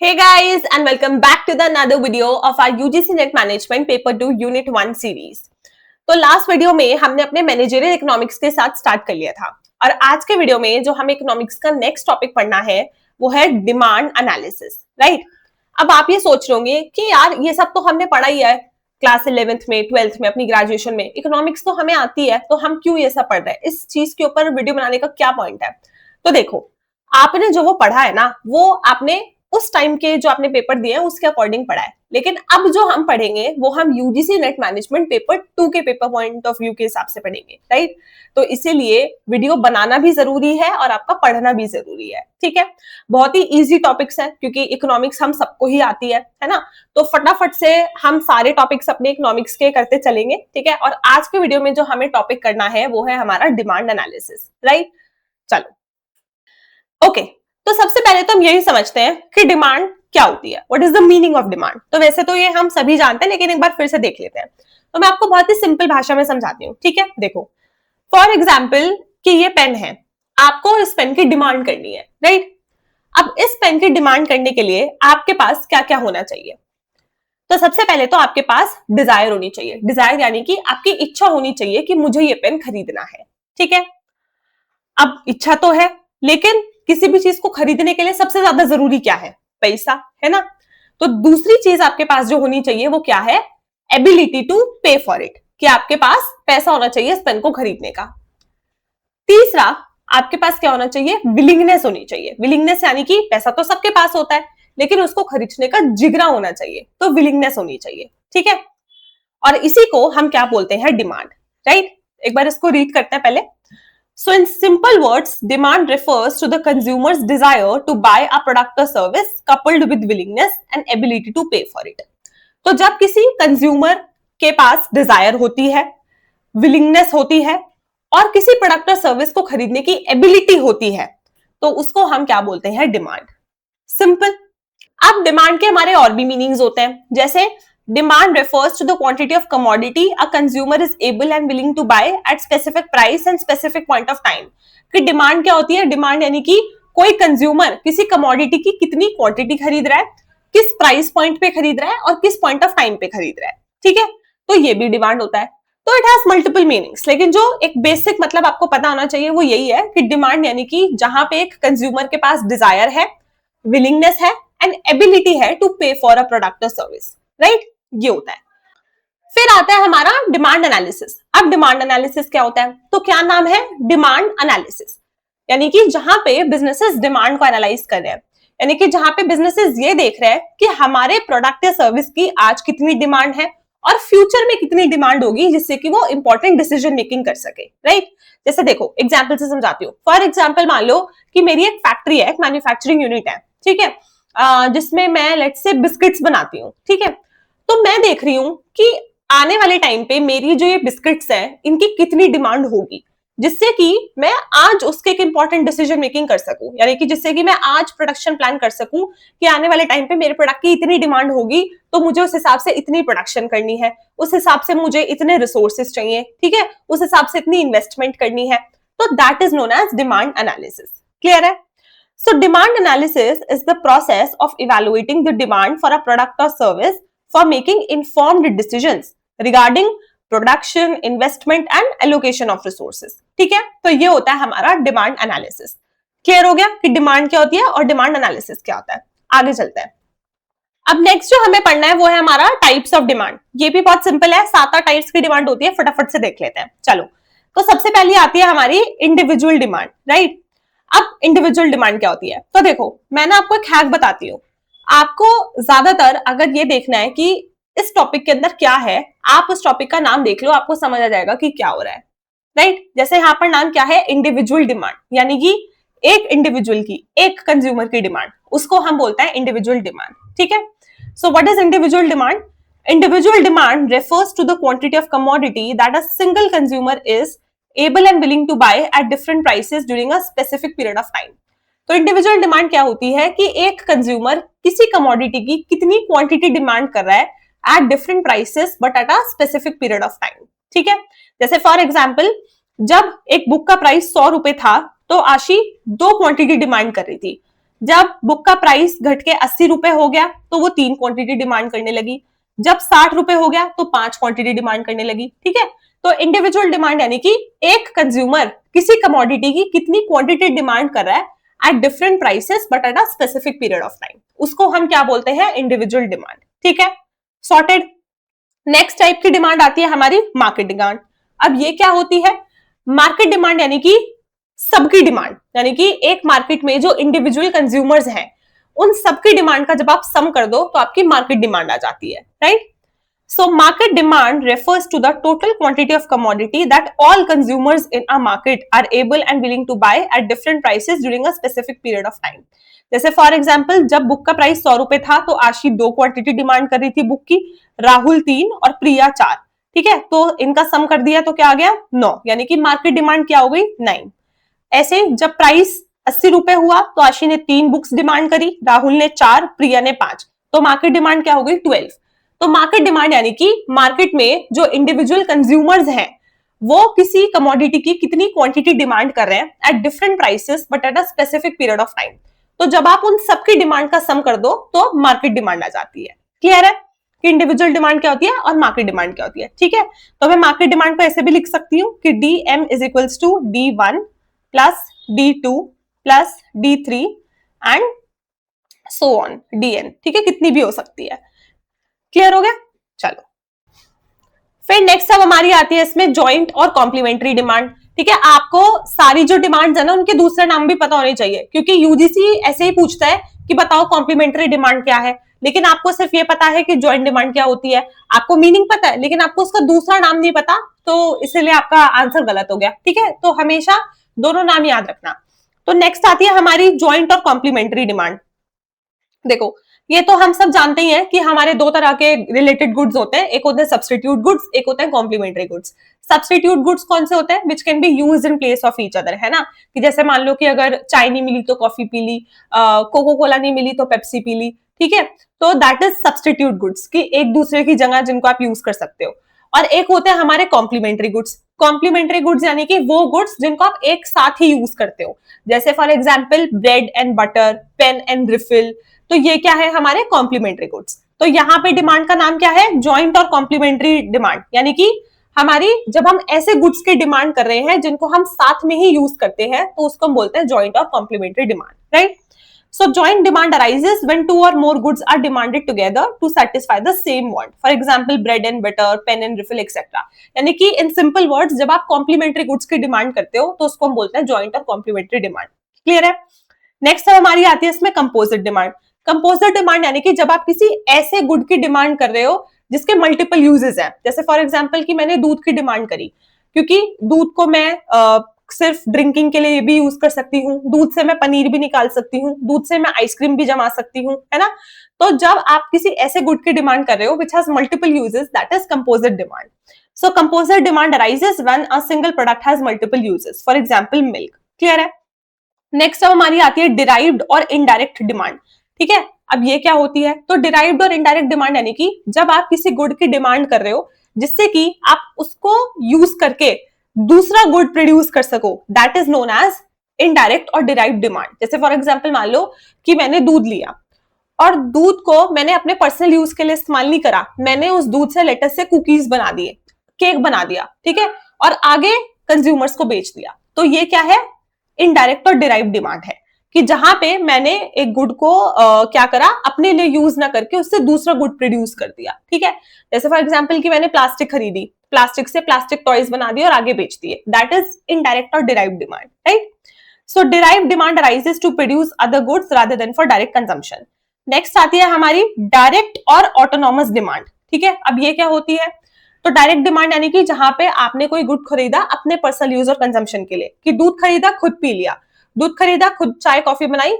Hey guys and welcome back to the another video of our UGC Net Management Paper 2 Unit 1 series। तो last video में हमने अपने managerial economics के साथ start कर लिया था और आज के वीडियो में जो हमें इकोनॉमिक्स का नेक्स्ट टॉपिक पढ़ना है वो है डिमांड एनालिसिस, राइट। अब आप ये सोच रहे होंगे कि यार ये सब तो हमने पढ़ा ही है क्लास 11th में 12th में अपनी ग्रेजुएशन में, इकोनॉमिक्स तो हमें आती है तो हम क्यों ये सब पढ़ रहे हैं, इस चीज के ऊपर वीडियो बनाने का क्या पॉइंट है। तो देखो, आपने जो वो पढ़ा है ना वो आपने उस टाइम के जो आपने पेपर दिए हैं उसके अकॉर्डिंग पढ़ा है, लेकिन अब जो हम पढ़ेंगे वो हम यूजीसी नेट मैनेजमेंट पेपर 2 के पेपर पॉइंट ऑफ व्यू के हिसाब से पढ़ेंगे, राइट। तो इसीलिए वीडियो बनाना भी जरूरी है और आपका पढ़ना भी जरूरी है, ठीक है। बहुत ही इजी टॉपिक्स है क्योंकि इकोनॉमिक्स हम सबको ही आती है ना। तो फटाफट से हम सारे टॉपिक्स अपने इकोनॉमिक्स के करते चलेंगे, ठीक है। और आज के वीडियो में जो हमें टॉपिक करना है वो है हमारा डिमांड एनालिसिस, राइट। चलो ओके, तो सबसे पहले तो हम यही समझते हैं कि डिमांड क्या होती है, what is the meaning of demand. तो वैसे तो ये हम सभी जानते हैं लेकिन एक बार फिर से देख लेते हैं। तो मैं आपको बहुत ही सिंपल भाषा में समझाती हूँ, ठीक है। देखो, फॉर एग्जाम्पल कि ये पेन है, आपको इस पेन की डिमांड करनी है, राइट। अब इस पेन की डिमांड करने के लिए आपके पास क्या क्या होना चाहिए। तो सबसे पहले तो आपके पास डिजायर होनी चाहिए। डिजायर यानी कि आपकी इच्छा होनी चाहिए कि मुझे ये पेन खरीदना है, ठीक है। अब इच्छा तो है, लेकिन किसी भी चीज को खरीदने के लिए सबसे ज्यादा जरूरी क्या है? पैसा, है ना। तो दूसरी चीज आपके पास जो होनी चाहिए वो क्या है? एबिलिटी टू पे फॉर इट, कि आपके पास पैसा होना चाहिए इस पेन को खरीदने का। तीसरा, आपके पास क्या होना चाहिए? विलिंगनेस होनी चाहिए। विलिंगनेस यानी कि पैसा तो सबके पास होता है लेकिन उसको खरीदने का जिगरा होना चाहिए, तो विलिंगनेस होनी चाहिए, ठीक है। और इसी को हम क्या बोलते हैं? Demand, right. एक बार इसको रीड करते हैं पहले। So in simple words, demand refers to the consumer's desire to buy a product or service coupled with willingness and ability to pay for it. तो जब किसी कंज्यूमर के पास डिजायर होती है, विलिंगनेस होती है और किसी प्रोडक्ट और सर्विस को खरीदने की एबिलिटी होती है, तो उसको हम क्या बोलते हैं? डिमांड। सिंपल। अब डिमांड के हमारे और भी मीनिंग्स होते हैं, जैसे demand refers to the quantity of commodity a consumer is able and willing to buy at specific price and specific point of time। कि डिमांड क्या होती है? डिमांड यानी कि कोई कंज्यूमर किसी कमोडिटी की कितनी क्वांटिटी खरीद रहा है, किस प्राइस पॉइंट पे खरीद रहा है और किस पॉइंट ऑफ टाइम पे खरीद रहा है, ठीक है। तो ये भी डिमांड होता है। तो इट हैज मल्टीपल मीनिंग्स, लेकिन जो एक बेसिक मतलब आपको पता होना चाहिए वो यही है कि डिमांड यानी कि जहां पे एक कंज्यूमर के पास डिजायर है, विलिंगनेस है एंड एबिलिटी है टू पे फॉर अ प्रोडक्ट और सर्विस, राइट। ये होता है। फिर आता है हमारा डिमांड एनालिसिस। अब डिमांड एनालिसिस क्या होता है? तो क्या नाम है? Demand analysis. यानी कि जहां पे बिजनेसेस डिमांड को एनालाइज कर रहे हैं, यानी कि जहां पे बिजनेसेस ये देख रहे हैं कि हमारे प्रोडक्ट या सर्विस की आज कितनी डिमांड है और फ्यूचर में कितनी डिमांड होगी, जिससे कि वो इंपॉर्टेंट डिसीजन मेकिंग कर सके, राइट। जैसे देखो, एग्जाम्पल से समझाती हूँ। फॉर एग्जाम्पल मान लो कि मेरी एक फैक्ट्री है, एक मैन्युफैक्चरिंग यूनिट है, ठीक है, जिसमें मैं लेट्स से बिस्किट्स बनाती हूँ, ठीक है। तो मैं देख रही हूं कि आने वाले टाइम पे मेरी जो ये बिस्किट्स हैं इनकी कितनी डिमांड होगी, जिससे कि मैं आज उसके एक इंपॉर्टेंट डिसीजन मेकिंग कर सकूं, यानी कि जिससे कि मैं आज प्रोडक्शन प्लान कर सकूं कि आने वाले टाइम पे मेरे प्रोडक्ट की इतनी डिमांड होगी तो मुझे उस हिसाब से इतनी प्रोडक्शन करनी है, उस हिसाब से मुझे इतने रिसोर्सेज चाहिए, ठीक है, उस हिसाब से इतनी इन्वेस्टमेंट करनी है। तो that is known as demand analysis. Clear है? So demand analysis is the process of evaluating the demand for a product or service for making informed decisions regarding production, investment and allocation of resources। ठीक है, तो ये होता है हमारा demand analysis. Clear हो गया कि डिमांड क्या होती है और डिमांड एनालिसिस क्या होता है। आगे चलते हैं। अब नेक्स्ट जो हमें पढ़ना है वो है हमारा टाइप्स ऑफ डिमांड। ये भी बहुत सिंपल है, 7 टाइप्स की डिमांड होती है, फटाफट से देख लेते हैं। चलो, तो सबसे पहले आती है हमारी इंडिविजुअल डिमांड, राइट। अब इंडिविजुअल डिमांड क्या होती है? तो देखो, मैं ना आपको एक हैक बताती हूँ। आपको ज्यादातर अगर ये देखना है कि इस टॉपिक के अंदर क्या है, आप उस टॉपिक का नाम देख लो, आपको समझ आ जाएगा कि क्या हो रहा है, राइट। जैसे यहाँ पर नाम क्या है? इंडिविजुअल डिमांड, यानी कि एक इंडिविजुअल की, एक कंज्यूमर की डिमांड, उसको हम बोलते हैं इंडिविजुअल डिमांड, ठीक है। So what is individual demand? Individual demand refers to the quantity of commodity that a single consumer is able and willing to buy at different prices during a specific period of time। तो individual demand क्या होती है कि एक consumer किसी commodity की कितनी quantity demand कर रहा है at different prices but at a specific period of time, ठीक है। जैसे फॉर एग्जांपल, जब एक बुक का प्राइस 100 रुपए था तो आशी 2 क्वांटिटी डिमांड कर रही थी, जब बुक का प्राइस घट के 80 रुपए हो गया तो वो 3 क्वांटिटी डिमांड करने लगी। जब 60 रुपए हो गया तो 5 क्वांटिटी डिमांड करने लगी। ठीक है, तो इंडिविजुअल डिमांड यानी कि एक कंज्यूमर किसी कमोडिटी की कितनी क्वांटिटी डिमांड कर रहा है at different prices but at a specific period of time, उसको हम क्या बोलते हैं? Individual demand. ठीक है, सॉर्टेड। नेक्स्ट टाइप की डिमांड आती है हमारी मार्केट डिमांड। अब ये क्या होती है? मार्केट डिमांड यानी कि सबकी डिमांड, यानी कि एक मार्केट में जो इंडिविजुअल कंज्यूमर्स हैं उन सबकी डिमांड का जब आप सम कर दो तो आपकी मार्केट डिमांड आ जाती है, right? So market demand refers to the total quantity of commodity that all consumers in a market are able and willing to buy at different prices during a specific period of time. जैसे for example जब book का price 100 रुपए था तो आशी 2 quantity demand कर रही थी बुक की, राहुल 3 और प्रिया 4। ठीक है, तो इनका सम कर दिया तो क्या आ गया? 9, यानी कि मार्केट डिमांड क्या हो गई? 9। ऐसे जब प्राइस 80 रुपए हुआ तो आशी ने 3 बुक्स डिमांड करी, राहुल ने 4, प्रिया ने 5, तो मार्केट डिमांड क्या हो गई? 12। तो मार्केट डिमांड यानी कि मार्केट में जो इंडिविजुअल कंज्यूमर्स हैं वो किसी कमोडिटी की कितनी क्वांटिटी डिमांड कर रहे हैं at different prices but at a specific period of time. तो जब आप उन सबकी डिमांड का सम कर दो तो मार्केट डिमांड आ जाती है। क्लियर है कि इंडिविजुअल डिमांड क्या होती है और मार्केट डिमांड क्या होती है? ठीक है, तो मैं मार्केट डिमांड को ऐसे भी लिख सकती हूँ कि DM is equals to D1 plus D2 plus D3 and so on DN। ठीक है, कितनी भी हो सकती है। क्लियर हो गया? चलो, फिर नेक्स्ट अब हमारी आती है इसमें जॉइंट और कॉम्प्लीमेंट्री डिमांड। ठीक है, आपको सारी जो डिमांड्स है ना उनके दूसरे नाम भी पता होने चाहिए, क्योंकि यूजीसी ऐसे ही पूछता है कि बताओ कॉम्प्लीमेंट्री डिमांड क्या है, लेकिन आपको सिर्फ ये पता है कि जॉइंट डिमांड क्या होती है, आपको मीनिंग पता है लेकिन आपको उसका दूसरा नाम नहीं पता, तो इसलिए आपका आंसर गलत हो गया। ठीक है, तो हमेशा दोनों नाम याद रखना। तो नेक्स्ट आती है हमारी जॉइंट और कॉम्प्लीमेंट्री डिमांड। देखो, ये तो हम सब जानते ही हैं कि हमारे दो तरह के रिलेटेड गुड्स होते हैं, एक होते हैं सब्स्टिट्यूट गुड्स, एक होते हैं कॉम्प्लीमेंट्री गुड्स। सब्स्टिट्यूट गुड्स कौन से होते हैं? Which can be used in place of each other, है ना? कि जैसे मान लो कि अगर चाय नहीं मिली तो कॉफी पी ली, कोको कोला नहीं मिली तो पेप्सी पी ली। ठीक है, तो दैट इज सब्स्टिट्यूट गुड्स की एक दूसरे की जगह जिनको आप यूज कर सकते हो। और एक होते हैं हमारे कॉम्प्लीमेंट्री गुड्स। कॉम्प्लीमेंट्री गुड्स यानी कि वो गुड्स जिनको आप एक साथ ही यूज करते हो, जैसे for example bread and butter, pen and refill, तो ये क्या है? हमारे कॉम्प्लीमेंट्री गुड्स। तो यहाँ पे डिमांड का नाम क्या है? जॉइंट और कॉम्प्लीमेंट्री डिमांड, यानी कि हमारी जब हम ऐसे गुड्स की डिमांड कर रहे हैं जिनको हम साथ में ही यूज करते हैं तो उसको हम बोलते हैं जॉइंट और complementary demand, right? So joint demand arises when 2 or more goods are demanded together to satisfy the same want. For example, bread and butter, pen and refill, etc. यानी कि in simple words, जब आप complementary goods की demand करते हो तो उसको हम बोलते हैं joint और complementary demand. क्लियर है? नेक्स्ट हमारी आती है इसमें कंपोजिट डिमांड। कंपोजिट डिमांड यानी कि जब आप किसी ऐसे गुड की डिमांड कर रहे हो जिसके मल्टीपल यूजेस हैं, जैसे फॉर एग्जांपल कि मैंने दूध की डिमांड करी, क्योंकि दूध को मैं सिर्फ ड्रिंकिंग के लिए भी यूज कर सकती हूँ, दूध से मैं पनीर भी निकाल सकती हूँ, दूध से मैं आइसक्रीम भी जमा सकती हूँ, है ना? तो जब आप किसी ऐसे गुड की डिमांड कर रहे हो which has multiple uses, that is composite demand. So composite demand arises when a single product has multiple uses, for example milk. Clear है? नेक्स्ट अब हमारी आती है डिराइव्ड और इनडायरेक्ट डिमांड। ठीक है, अब ये क्या होती है? तो डिराइव्ड और इनडायरेक्ट डिमांड यानी कि जब आप किसी गुड की डिमांड कर रहे हो जिससे कि आप उसको यूज करके दूसरा गुड प्रोड्यूस कर सको, that is known as indirect और डिराइव्ड डिमांड। जैसे फॉर एग्जांपल मान लो कि मैंने दूध लिया और दूध को मैंने अपने पर्सनल यूज के लिए इस्तेमाल नहीं करा, मैंने उस दूध से लेटेस्ट से कुकीज बना दिए, केक बना दिया, ठीक है, और आगे कंज्यूमर्स को बेच दिया, तो ये क्या है? इनडायरेक्ट और डिराइव्ड डिमांड है कि जहां पे मैंने एक गुड को क्या करा, अपने लिए यूज ना करके उससे दूसरा गुड प्रोड्यूस कर दिया। ठीक है, जैसे फॉर एग्जांपल कि मैंने प्लास्टिक खरीदी, प्लास्टिक से प्लास्टिक टॉयज बना दिए और आगे बेच दिए, दैट इज इनडायरेक्ट और derived demand, right? So derived demand arises to produce other goods rather than for direct consumption. Next आती है हमारी डायरेक्ट और ऑटोनॉमस डिमांड। ठीक है, अब ये क्या होती है? तो डायरेक्ट डिमांड यानी कि जहां पे आपने कोई गुड खरीदा अपने पर्सनल यूज और कंजम्पशन के लिए, कि दूध खरीदा खुद पी लिया, दूध खरीदा खुद चाय कॉफी बनाई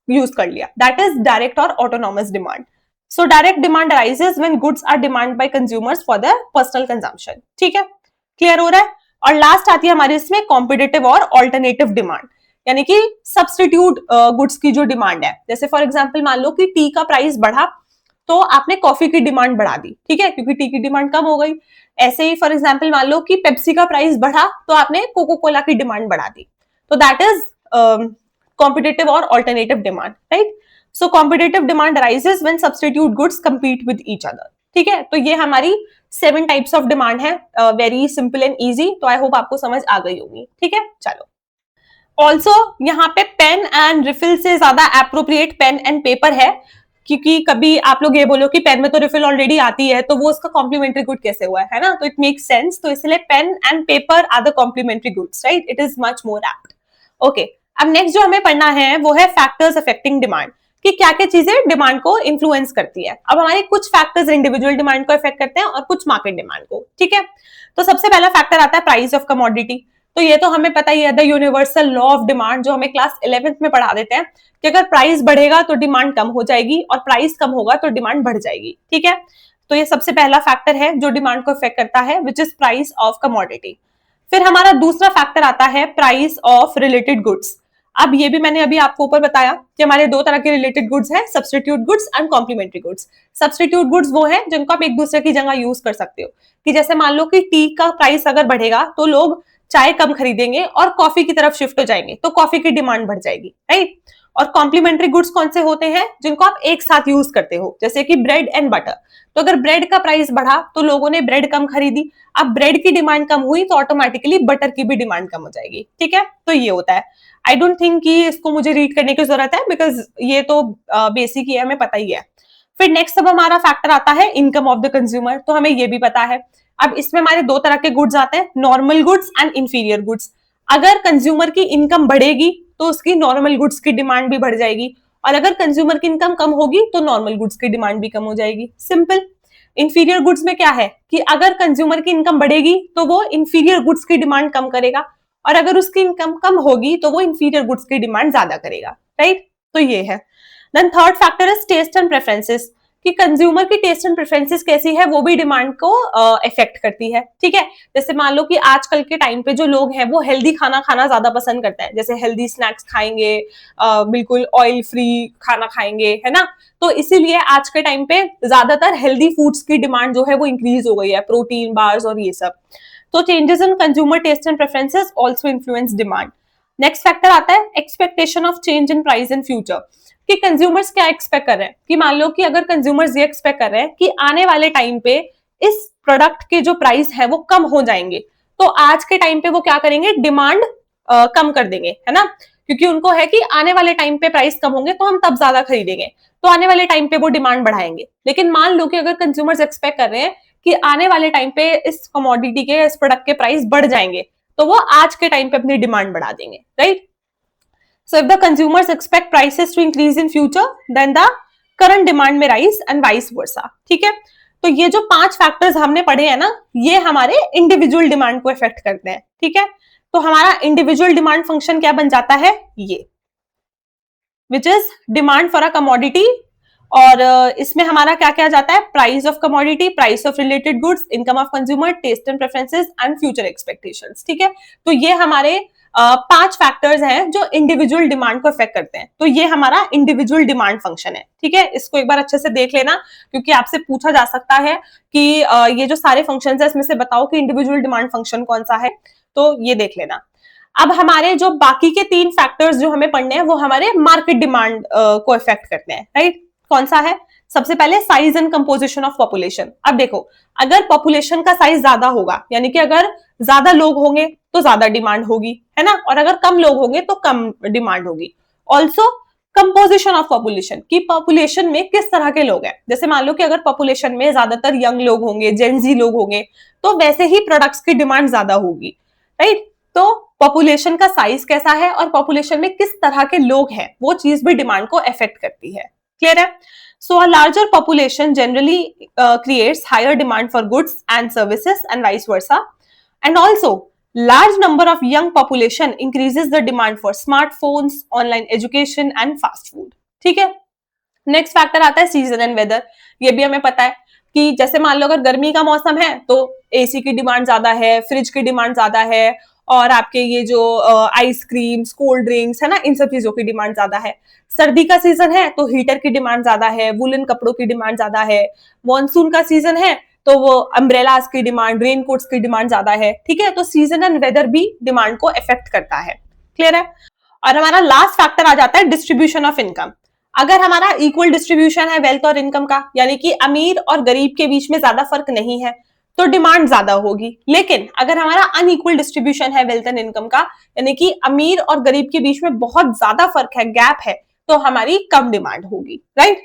यूज कर लिया, दैट इज डायरेक्ट और autonomous demand. So direct demand arises when goods are demand by consumers for their personal consumption. ठीक है, क्लियर हो रहा है? और लास्ट आती है हमारे इसमें कॉम्पिटिटिव और ऑल्टरनेटिव डिमांड, यानी कि सब्स्टिट्यूट गुड्स की जो डिमांड है। जैसे फॉर एग्जांपल मान लो कि टी का प्राइस बढ़ा तो आपने कॉफी की डिमांड बढ़ा दी, ठीक है, क्योंकि टी की डिमांड कम हो गई। ऐसे ही फॉर एग्जांपल मान लो कि पेप्सी का प्राइस बढ़ा तो आपने कोको कोला की डिमांड बढ़ा दी, तो दैट इज कॉम्पिटिटिव और alternative demand, right? So competitive demand arises when substitute goods compete with each other, ठीक है? तो ये हमारी 7 टाइप्स ऑफ डिमांड है, वेरी सिंपल एंड इजी। तो आई होप आपको समझ आ गई होगी, ठीक है? चलो, ऑल्सो यहाँ पे पेन एंड रिफिल से ज्यादा एप्रोप्रिएट पेन एंड पेपर है, क्योंकि कभी आप लोग ये बोलो कि पेन में तो रिफिल ऑलरेडी आती है, तो वो उसका कॉम्प्लीमेंट्री गुड कैसे हुआ है ना? तो इट मेक्स सेंस, तो इसलिए pen and paper are the complementary goods, right? It is much more apt. Okay, अब नेक्स्ट जो हमें पढ़ना है वो है फैक्टर्स अफेक्टिंग डिमांड, कि क्या क्या चीजें डिमांड को इन्फ्लुएंस करती है। अब हमारे कुछ फैक्टर्स इंडिविजुअल डिमांड को अफेक्ट करते हैं और कुछ मार्केट डिमांड को, ठीक है? तो सबसे पहला फैक्टर आता है प्राइस ऑफ कमोडिटी। तो ये तो हमें पता ही है, the universal law of demand, जो हमें क्लास 11th में पढ़ा देते हैं कि अगर प्राइस बढ़ेगा तो डिमांड कम हो जाएगी और प्राइस कम होगा तो डिमांड बढ़ जाएगी, ठीक है? तो ये सबसे पहला फैक्टर है जो डिमांड को अफेक्ट करता है, which is price of commodity. फिर हमारा दूसरा फैक्टर आता है प्राइस ऑफ रिलेटेड गुड्स। अब ये भी मैंने अभी आपको ऊपर बताया कि हमारे दो तरह के रिलेटेड गुड्स हैं, substitute goods and complementary goods. Substitute goods वो है जिनको आप एक दूसरे की जगह यूज कर सकते हो, कि जैसे मान लो कि टी का प्राइस अगर बढ़ेगा तो लोग चाय कम खरीदेंगे और कॉफी की तरफ शिफ्ट हो जाएंगे, तो कॉफी की डिमांड बढ़ जाएगी, राइट? और कॉम्प्लीमेंट्री गुड्स कौन से होते हैं? जिनको आप एक साथ यूज करते हो, जैसे कि ब्रेड एंड बटर। तो अगर ब्रेड का प्राइस बढ़ा तो लोगों ने ब्रेड कम खरीदी, अब ब्रेड की डिमांड कम हुई तो ऑटोमेटिकली बटर की भी डिमांड कम हो जाएगी, ठीक है? तो ये होता है। आई डोंट थिंक कि इसको मुझे रीड करने की जरूरत है, बिकॉज ये तो बेसिक ही है, हमें पता ही है। फिर नेक्स्ट अब हमारा फैक्टर आता है इनकम ऑफ द कंज्यूमर। तो हमें ये भी पता है। अब इसमें हमारे दो तरह के गुड्स आते हैं, normal goods and inferior goods. अगर कंज्यूमर की इनकम बढ़ेगी तो उसकी नॉर्मल गुड्स की डिमांड भी बढ़ जाएगी, और अगर कंज्यूमर की इनकम कम होगी तो नॉर्मल गुड्स की डिमांड भी कम हो जाएगी, सिंपल। इंफीरियर गुड्स में क्या है कि अगर कंज्यूमर की इनकम बढ़ेगी तो वो इंफीरियर गुड्स की डिमांड कम करेगा, और अगर उसकी इनकम कम होगी तो वो इंफीरियर गुड्स की डिमांड ज्यादा करेगा, राइट? तो ये है। Then third factor is taste and preferences, कि कंज्यूमर की टेस्ट एंड प्रेफरेंसेस कैसी है वो भी डिमांड को इफेक्ट करती है, ठीक है? जैसे मान लो कि आजकल के टाइम पे जो लोग हैं वो हेल्दी खाना खाना ज्यादा पसंद करते हैं, जैसे हेल्दी स्नैक्स खाएंगे, बिल्कुल ऑयल फ्री खाना खाएंगे, है ना? तो इसीलिए आज के टाइम पे ज्यादातर हेल्दी फूड्स की डिमांड जो है वो इंक्रीज हो गई है, प्रोटीन बार्स और ये सब। तो changes in consumer taste and preferences also influence demand. Next factor आता है expectation of change in price in future, कि कंज्यूमर्स क्या एक्सपेक्ट कर रहे हैं। कि मान लो कि अगर कंज्यूमर्स ये एक्सपेक्ट कर रहे हैं कि आने वाले टाइम पे इस प्रोडक्ट के जो प्राइस है वो कम हो जाएंगे, तो आज के टाइम पे वो क्या करेंगे, डिमांड कम कर देंगे, है ना? क्योंकि उनको है कि आने वाले टाइम पे प्राइस कम होंगे तो हम तब ज्यादा खरीदेंगे, तो आने वाले टाइम पे वो डिमांड बढ़ाएंगे। लेकिन मान लो कि अगर कंज्यूमर्स एक्सपेक्ट कर रहे हैं कि आने वाले टाइम पे इस कमोडिटी के, इस प्रोडक्ट के प्राइस बढ़ जाएंगे, तो वो आज के टाइम पे अपनी डिमांड बढ़ा देंगे, right? So if the consumers expect prices to increase in future, then the current demand may rise and vice versa, ठीक है? तो ये जो 5 फैक्टर्स हमने पढ़े हैं ना, ये हमारे इंडिविजुअल डिमांड को इफेक्ट करते हैं, ठीक है? तो हमारा इंडिविजुअल डिमांड फंक्शन क्या बन जाता है, ये, which is demand for a commodity. और इसमें हमारा क्या क्या जाता है, price of commodity, price of related goods, income of consumer, taste and preferences and future expectations, ठीक है? तो ये हमारे 5 फैक्टर्स हैं जो इंडिविजुअल डिमांड को इफेक्ट करते हैं। तो ये हमारा इंडिविजुअल डिमांड फंक्शन है, ठीक है? इसको एक बार अच्छे से देख लेना, क्योंकि आपसे पूछा जा सकता है कि ये जो सारे फंक्शंस हैं इसमें से बताओ कि इंडिविजुअल डिमांड फंक्शन कौन सा है, तो ये देख लेना। अब हमारे जो बाकी के 3 फैक्टर्स जो हमें पढ़ने हैं वो हमारे मार्केट डिमांड को इफेक्ट करते हैं, राइट? कौन सा है? सबसे पहले size and composition of population. अब देखो, अगर पॉपुलेशन का साइज ज्यादा होगा, यानी कि अगर ज्यादा लोग होंगे तो ज्यादा डिमांड होगी, है ना? और अगर कम लोग होंगे तो कम डिमांड होगी। ऑल्सो कंपोजिशन ऑफ पॉपुलेशन, कि पॉपुलेशन में किस तरह के लोग हैं। जैसे मान लो कि अगर पॉपुलेशन में ज्यादातर यंग लोग होंगे, जेनजी लोग होंगे, तो वैसे ही प्रोडक्ट्स की डिमांड ज्यादा होगी, राइट? तो पॉपुलेशन का साइज कैसा है और पॉपुलेशन में किस तरह के लोग हैं, वो चीज भी डिमांड को अफेक्ट करती है। क्लियर है? So a larger population generally creates higher demand for goods and services and vice versa. And also, large number of young population increases the demand for smartphones, online education and fast food. ठीक है? Next factor आता है season and weather. ये भी हमें पता है कि जैसे मान लो अगर गर्मी का मौसम है तो एसी की डिमांड ज्यादा है, फ्रिज की डिमांड ज्यादा है, और आपके ये जो आइसक्रीम्स, कोल्ड ड्रिंक्स है ना, इन सब चीजों की डिमांड ज्यादा है। सर्दी का सीजन है तो हीटर की डिमांड ज्यादा है, वुलन कपड़ों की डिमांड ज्यादा है। मॉनसून का सीजन है तो वो अम्ब्रेलास की डिमांड, रेन कोट्स की डिमांड ज्यादा है, ठीक है? तो सीजन एंड वेदर भी डिमांड को इफेक्ट करता है। क्लियर है? और हमारा लास्ट फैक्टर आ जाता है डिस्ट्रीब्यूशन ऑफ इनकम। अगर हमारा इक्वल डिस्ट्रीब्यूशन है वेल्थ और इनकम का, यानी कि अमीर और गरीब के बीच में ज्यादा फर्क नहीं है, तो डिमांड ज्यादा होगी। लेकिन अगर हमारा अनइक्वल डिस्ट्रीब्यूशन है वेल्थ एंड इनकम का, यानी कि अमीर और गरीब के बीच में बहुत ज्यादा फर्क है, गैप है, तो हमारी कम डिमांड होगी, राइट।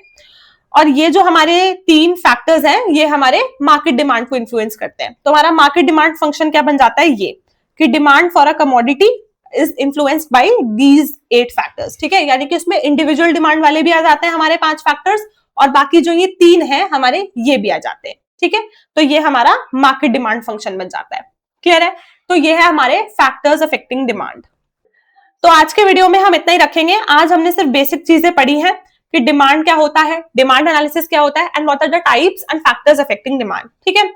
और ये जो हमारे तीन फैक्टर्स हैं, ये हमारे मार्केट डिमांड को इन्फ्लुएंस करते हैं। तो हमारा मार्केट डिमांड फंक्शन क्या बन जाता है, ये कि demand for a commodity is influenced by these 8 factors, ठीक है। यानी कि उसमें इंडिविजुअल डिमांड वाले भी आ जाते हैं हमारे 5 फैक्टर्स, और बाकी जो ये 3 है हमारे, ये भी आ जाते हैं, ठीक है। तो ये हमारा मार्केट डिमांड फंक्शन बन जाता है। क्लियर है? तो ये है हमारे फैक्टर्स अफेक्टिंग डिमांड। तो आज के वीडियो में हम इतना ही रखेंगे। आज हमने सिर्फ बेसिक चीजें पढ़ी हैं कि डिमांड क्या होता है, डिमांड एनालिसिस क्या होता है, and what are the types and factors affecting demand, ठीक है।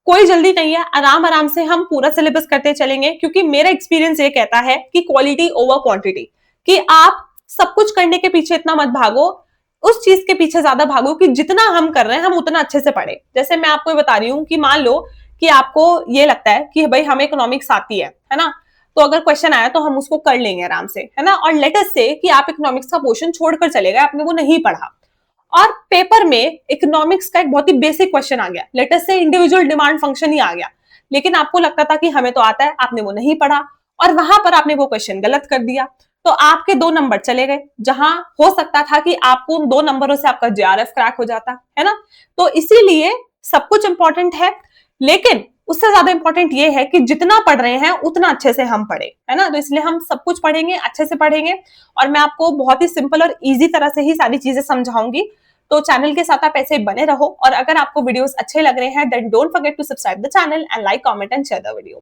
कोई जल्दी नहीं है, आराम आराम से हम पूरा सिलेबस करते चलेंगे, क्योंकि मेरा एक्सपीरियंस ये कहता है कि क्वालिटी ओवर क्वांटिटी, कि आप सब कुछ करने के पीछे इतना मत भागो, उस चीज के पीछे ज्यादा भागो कि जितना हम कर रहे हैं हम उतना अच्छे से पढ़े। जैसे मैं आपको बता रही हूँ कि मान लो कि आपको ये लगता है कि भाई हमें इकोनॉमिक्स आती है ना, तो अगर क्वेश्चन आया तो हम उसको कर लेंगे आराम से, है ना। और लेट अस से कि आप इकोनॉमिक्स का पोर्शन छोड़कर चले गए, आपने वो नहीं पढ़ा, और पेपर में इकोनॉमिक्स का एक बहुत ही बेसिक क्वेश्चन आ गया, लेट अस से इंडिविजुअल डिमांड फंक्शन ही आ गया, लेकिन आपको लगता था कि हमें तो आता है, आपने वो नहीं पढ़ा और वहां पर आपने वो क्वेश्चन गलत कर दिया, तो आपके 2 नंबर चले गए, जहां हो सकता था कि आपको उन 2 नंबरों से आपका जेआरएफ क्रैक हो जाता, है ना। तो इसीलिए सब कुछ इंपॉर्टेंट है, लेकिन उससे ज्यादा इंपॉर्टेंट ये है कि जितना पढ़ रहे हैं उतना अच्छे से हम पढ़े, है ना। तो इसलिए हम सब कुछ पढ़ेंगे, अच्छे से पढ़ेंगे, और मैं आपको बहुत ही सिंपल और इजी तरह से ही सारी चीजें समझाऊंगी। तो चैनल के साथ आप ऐसे बने रहो, और अगर आपको वीडियोस अच्छे लग रहे हैं then don't forget to subscribe the channel and like, comment and share the video.